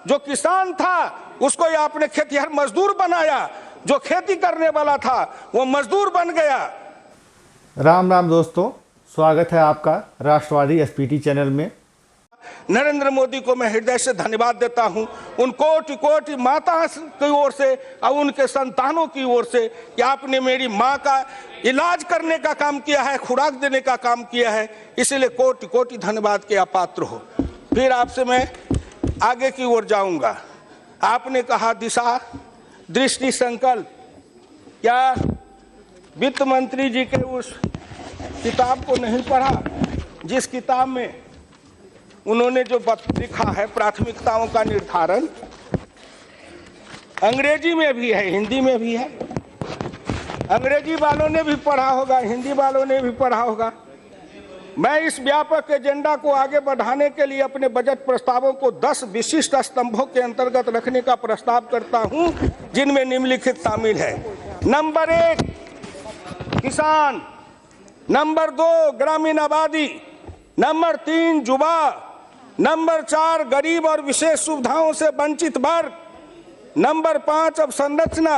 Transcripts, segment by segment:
जो किसान था उसको ये आपने खेतिहर मजदूर बनाया, जो खेती करने वाला था वो मजदूर बन गया। राम राम दोस्तों, स्वागत है आपका राष्ट्रवादी एसपीटी चैनल में। नरेंद्र मोदी को मैं हृदय से धन्यवाद देता हूं, उन कोटि कोटि माता की ओर से और उनके संतानों की ओर से कि आपने मेरी मां का इलाज करने का काम किया है, खुराक देने का काम किया है, इसलिए कोटि कोटि धन्यवाद के अपात्र हो। फिर आपसे मैं आगे की ओर जाऊंगा। आपने कहा दिशा दृष्टि संकल्प, क्या वित्त मंत्री जी के उस किताब को नहीं पढ़ा जिस किताब में उन्होंने जो लिखा है प्राथमिकताओं का निर्धारण? अंग्रेजी में भी है, हिंदी में भी है। अंग्रेजी वालों ने भी पढ़ा होगा, हिंदी वालों ने भी पढ़ा होगा। मैं इस व्यापक एजेंडा को आगे बढ़ाने के लिए अपने बजट प्रस्तावों को 10 विशिष्ट स्तंभों के अंतर्गत रखने का प्रस्ताव करता हूं, जिनमें निम्नलिखित शामिल है। नंबर 1 किसान, नंबर 2 ग्रामीण आबादी, नंबर 3 युवा, नंबर 4 गरीब और विशेष सुविधाओं से वंचित वर्ग, नंबर 5 अवसंरचना,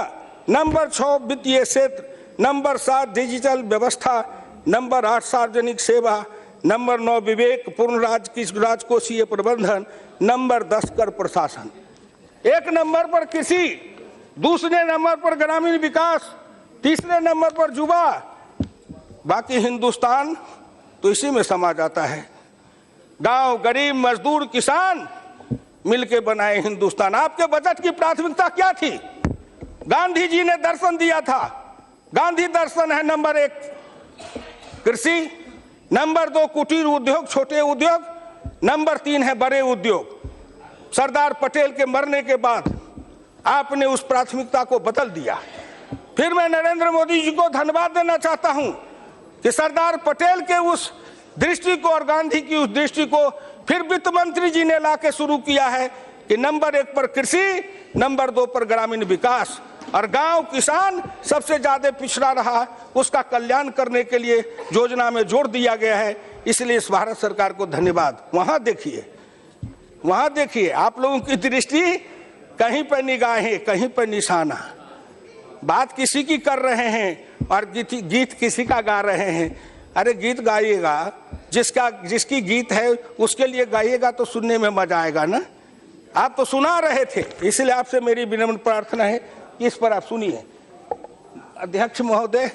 नंबर 6 वित्तीय क्षेत्र, नंबर 7 डिजिटल व्यवस्था, नंबर 8 सार्वजनिक सेवा, नंबर 9 विवेक पूर्ण राजकोषीय प्रबंधन, नंबर 10 कर प्रशासन। 1 नंबर पर कृषि, दूसरे नंबर पर ग्रामीण विकास, तीसरे नंबर पर युवा, बाकी हिंदुस्तान तो इसी में समा जाता है। गांव, गरीब, मजदूर, किसान मिलके बनाए हिंदुस्तान। आपके बजट की प्राथमिकता क्या थी? गांधी जी ने दर्शन दिया था। गांधी दर्शन है नंबर 1 कृषि, नंबर 2 कुटीर उद्योग, छोटे उद्योग, नंबर 3 है बड़े उद्योग। सरदार पटेल के मरने के बाद आपने उस प्राथमिकता को बदल दिया। फिर मैं नरेंद्र मोदी जी को धन्यवाद देना चाहता हूं कि सरदार पटेल के उस दृष्टि को और गांधी की उस दृष्टि को फिर वित्त मंत्री जी ने लाके शुरू किया है कि नंबर 1 पर कृषि, नंबर 2 पर ग्रामीण विकास, और गांव किसान सबसे ज्यादा पिछड़ा रहा, उसका कल्याण करने के लिए योजना में जोड़ दिया गया है। इसलिए इस भारत सरकार को धन्यवाद। वहां देखिए आप लोगों की दृष्टि कहीं पर निगाहें, कहीं पर निशाना। बात किसी की कर रहे हैं और गीत किसी का गा रहे हैं। अरे गीत गाइएगा, जिसकी गीत है उसके लिए गाइएगा तो सुनने में मजा आएगा ना। आप तो सुना रहे थे, इसलिए आपसे मेरी विनम्र प्रार्थना है कि इस पर आप सुनिए। अध्यक्ष महोदय,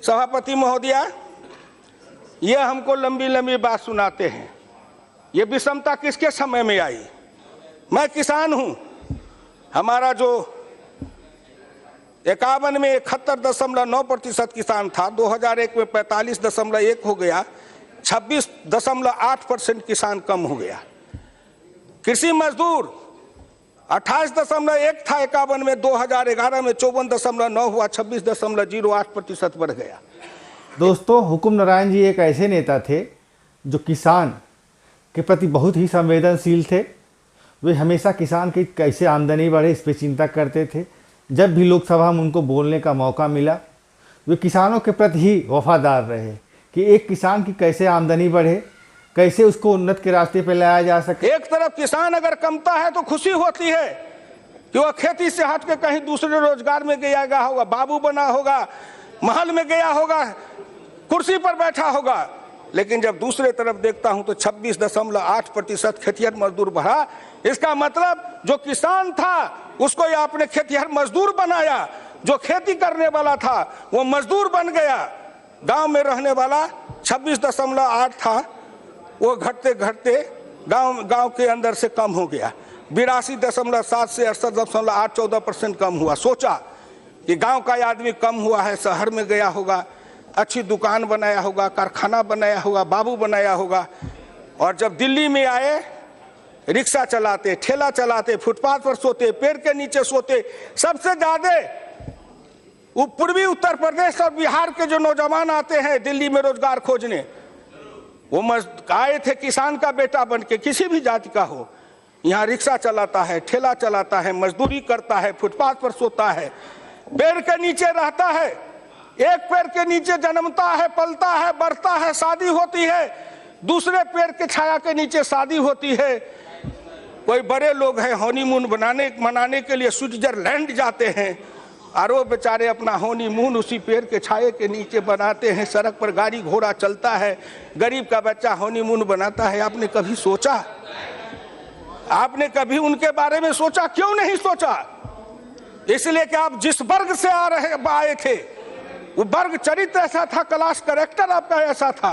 सभापति महोदया, ये हमको लंबी लंबी बात सुनाते हैं। ये विषमता किसके समय में आई? मैं किसान हूं। हमारा जो 51 में 71.9% किसान था, 2001 में 45.1 हो गया, 26.8% किसान कम हो गया। कृषि मजदूर 28.1 था 51 में, 2011 में 54.9 हुआ, 26.08% बढ़ गया। दोस्तों, हुकुम नारायण जी एक ऐसे नेता थे जो किसान के प्रति बहुत ही संवेदनशील थे। वे हमेशा किसान की कैसे आमदनी बढ़े इस पर चिंता करते थे। जब भी लोकसभा में उनको बोलने का मौका मिला, वे किसानों के प्रति ही वफादार रहे कि एक किसान की कैसे आमदनी बढ़े, कैसे उसको उन्नत के रास्ते पर लाया जा सके। एक तरफ किसान अगर कमता है तो खुशी होती है कि वह खेती से हट के कहीं दूसरे रोजगार में गया होगा, बाबू बना होगा, महल में गया होगा, कुर्सी पर बैठा होगा। लेकिन जब दूसरे तरफ देखता हूं तो 26.8% खेतिहर मजदूर बढ़ा। इसका मतलब जो किसान था उसको ये आपने खेतिहर मजदूर बनाया, जो खेती करने वाला था वो मजदूर बन गया। गांव में रहने वाला 26.8 था, वो घटते घटते गांव के अंदर से कम हो गया। 82.7 से 68.8-14% कम हुआ। सोचा कि गांव का आदमी कम हुआ है, शहर में गया होगा, अच्छी दुकान बनाया होगा, कारखाना बनाया होगा, बाबू बनाया होगा। और जब दिल्ली में आए, रिक्शा चलाते, ठेला चलाते, फुटपाथ पर सोते, पेड़ के नीचे सोते। सबसे ज्यादा पूर्वी उत्तर प्रदेश और बिहार के जो नौजवान आते हैं दिल्ली में रोजगार खोजने, वो आए थे किसान का बेटा बन के, किसी भी जाति का हो। यहाँ रिक्शा चलाता है, ठेला चलाता है, मजदूरी करता है, फुटपाथ पर सोता है, पेड़ के नीचे रहता है। एक पेड़ के नीचे जन्मता है, पलता है, बढ़ता है, शादी होती है, दूसरे पेड़ के छाया के नीचे शादी होती है। कोई बड़े लोग हैं हनीमून मनाने के लिए स्विट्जरलैंड जाते हैं और वो बेचारे अपना हनीमून उसी पेड़ के छाए के नीचे बनाते हैं। सड़क पर गाड़ी घोड़ा चलता है, गरीब का बच्चा हनीमून बनाता है। आपने कभी सोचा? आपने कभी उनके बारे में सोचा? क्यों नहीं सोचा? इसलिए कि आप जिस वर्ग से आए थे वो वर्ग चरित्र ऐसा था, क्लास कैरेक्टर आपका ऐसा था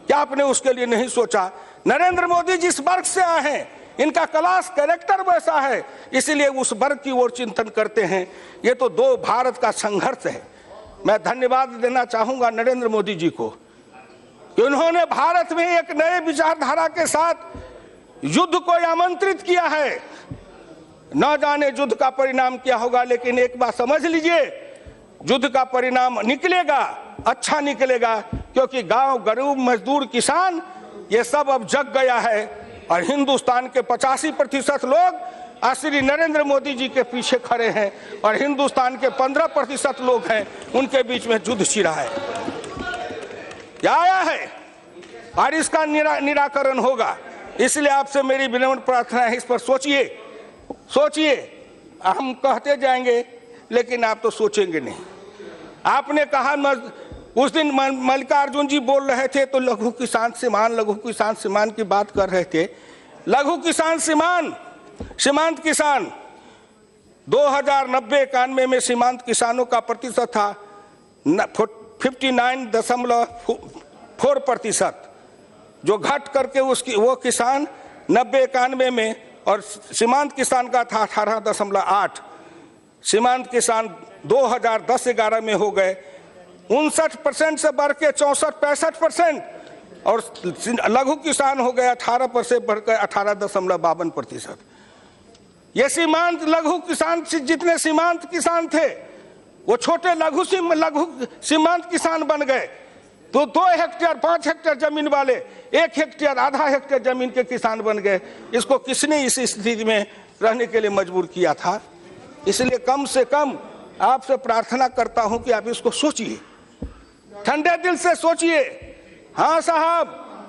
कि आपने उसके लिए नहीं सोचा। नरेंद्र मोदी जिस वर्ग से आए हैं इनका क्लास कैरेक्टर वैसा है, इसलिए उस वर्ग की ओर चिंतन करते हैं। ये तो दो भारत का संघर्ष है। मैं धन्यवाद देना चाहूंगा नरेंद्र मोदी जी को कि उन्होंने भारत में एक नए विचारधारा के साथ युद्ध को आमंत्रित किया है। न जाने युद्ध का परिणाम क्या होगा, लेकिन एक बात समझ लीजिए, युद्ध का परिणाम निकलेगा, अच्छा निकलेगा, क्योंकि गांव गरीब मजदूर किसान ये सब अब जग गया है और हिंदुस्तान के 85% लोग श्री नरेंद्र मोदी जी के पीछे खड़े हैं और हिंदुस्तान के 15% लोग हैं उनके बीच में युद्ध छिड़ा है, क्या आया है और इसका निराकरण होगा। इसलिए आपसे मेरी विनम्र प्रार्थना है, इस पर सोचिए। हम कहते जाएंगे लेकिन आप तो सोचेंगे नहीं। आपने कहा उस दिन मल्लिकार्जुन जी बोल रहे थे तो लघु किसान सीमान की बात कर रहे थे। लघु किसान सीमांत किसान 2090-91 में सीमांत किसानों का प्रतिशत था 59.4%, जो घट करके वो किसान 90-91 में, और सीमांत किसान का था 18.8। सीमांत किसान 2010-11 में हो गए 59% से बढ़ के 64-65%, और लघु किसान हो गया 18% से बढ़कर 18.52%। ये सीमांत लघु किसान जितने सीमांत किसान थे वो छोटे लघु सीमांत किसान बन गए। तो 2 हेक्टेयर 5 हेक्टेयर जमीन वाले 1 हेक्टेयर आधा हेक्टेयर जमीन के किसान बन गए। इसको किसने इस स्थिति में रहने के लिए मजबूर किया था? इसलिए कम से कम आपसे प्रार्थना करता हूं कि आप इसको सोचिए, ठंडे दिल से सोचिए। हाँ साहब,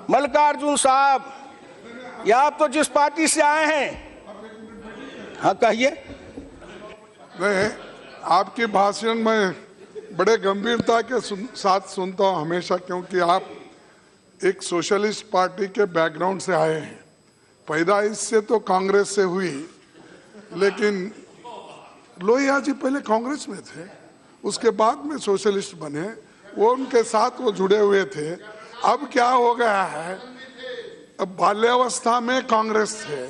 मल्लिकार्जुन साहब, या आप तो जिस पार्टी से आए हैं, हाँ कहिए। मैं आपकी भाषण में बड़े गंभीरता के साथ सुनता हूँ हमेशा, क्योंकि आप एक सोशलिस्ट पार्टी के बैकग्राउंड से आए हैं। पैदाइश से तो कांग्रेस से हुई, लेकिन लोहिया जी पहले कांग्रेस में थे, उसके बाद में सोशलिस्ट बने, वो उनके साथ वो जुड़े हुए थे। अब क्या हो गया है, अब बाल्यावस्था में कांग्रेस थे,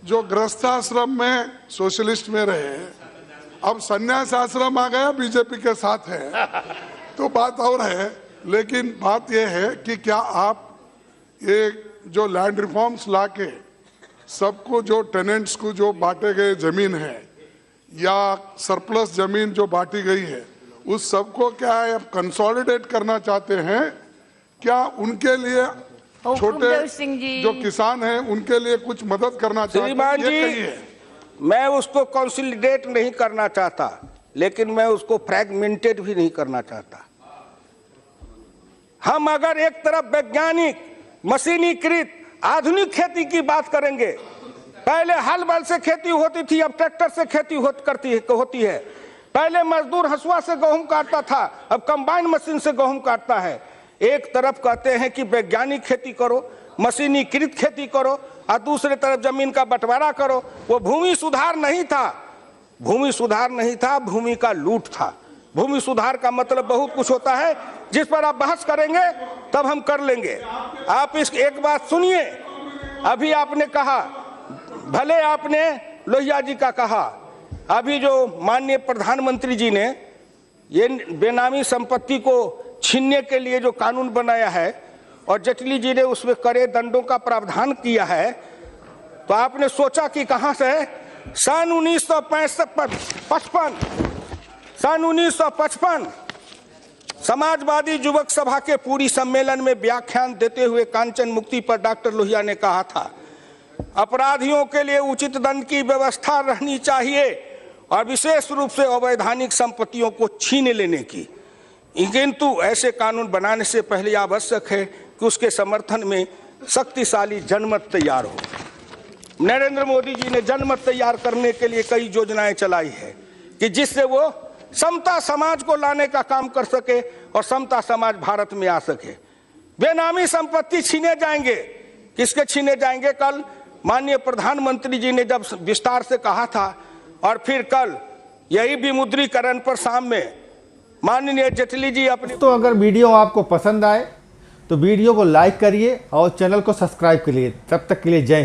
जो गृहस्थाश्रम में सोशलिस्ट में रहे, अब संन्यास आश्रम आ गया बीजेपी के साथ है, तो बात और है। लेकिन बात यह है कि क्या आप ये जो लैंड रिफॉर्म्स लाके सबको, जो टेनेंट्स को जो बांटे गए जमीन है या सरप्लस जमीन जो बांटी गई है, उस सबको क्या आप कंसोलिडेट करना चाहते हैं? क्या उनके लिए छोटे जो किसान हैं उनके लिए कुछ मदद करना चाहते हैं? जी, मैं उसको कंसोलिडेट नहीं करना चाहता, लेकिन मैं उसको फ्रैगमेंटेड भी नहीं करना चाहता। हम अगर एक तरफ वैज्ञानिक मशीनीकृत आधुनिक खेती की बात करेंगे, पहले हल बैल से खेती होती थी, अब ट्रैक्टर से खेती होती है। पहले मजदूर हंसुआ से गेहूं काटता था, अब कंबाइन मशीन से गेहूं काटता है। एक तरफ कहते हैं कि वैज्ञानिक खेती करो, मशीनीकृत खेती करो, और दूसरे तरफ जमीन का बंटवारा करो। वो भूमि सुधार नहीं था, भूमि का लूट था। भूमि सुधार का मतलब बहुत कुछ होता है, जिस पर आप बहस करेंगे तब हम कर लेंगे। आप इस एक बात सुनिए, अभी आपने कहा, भले आपने लोहिया जी का कहा, अभी जो माननीय प्रधानमंत्री जी ने ये बेनामी संपत्ति को छीनने के लिए जो कानून बनाया है और जेटली जी ने उसमें कड़े दंडों का प्रावधान किया है, तो आपने सोचा कि कहां से है? सन 1955 समाजवादी युवक सभा के पूरी सम्मेलन में व्याख्यान देते हुए कांचन मुक्ति पर डॉक्टर लोहिया ने कहा था, अपराधियों के लिए उचित दंड की व्यवस्था रहनी चाहिए और विशेष रूप से अवैधानिक संपत्तियों को छीन लेने की। किंतु ऐसे कानून बनाने से पहले आवश्यक है कि उसके समर्थन में शक्तिशाली जनमत तैयार हो। नरेंद्र मोदी जी ने जनमत तैयार करने के लिए कई योजनाएं चलाई है कि जिससे वो समता समाज को लाने का काम कर सके और समता समाज भारत में आ सके। बेनामी संपत्ति छीने जाएंगे, किसके छीने जाएंगे? कल माननीय प्रधानमंत्री जी ने जब विस्तार से कहा था, और फिर कल यही विमुद्रीकरण पर शाम में माननीय जेटली जी अपने। तो अगर वीडियो आपको पसंद आए तो वीडियो को लाइक करिए और चैनल को सब्सक्राइब करिए। तब तक के लिए जय हिंद।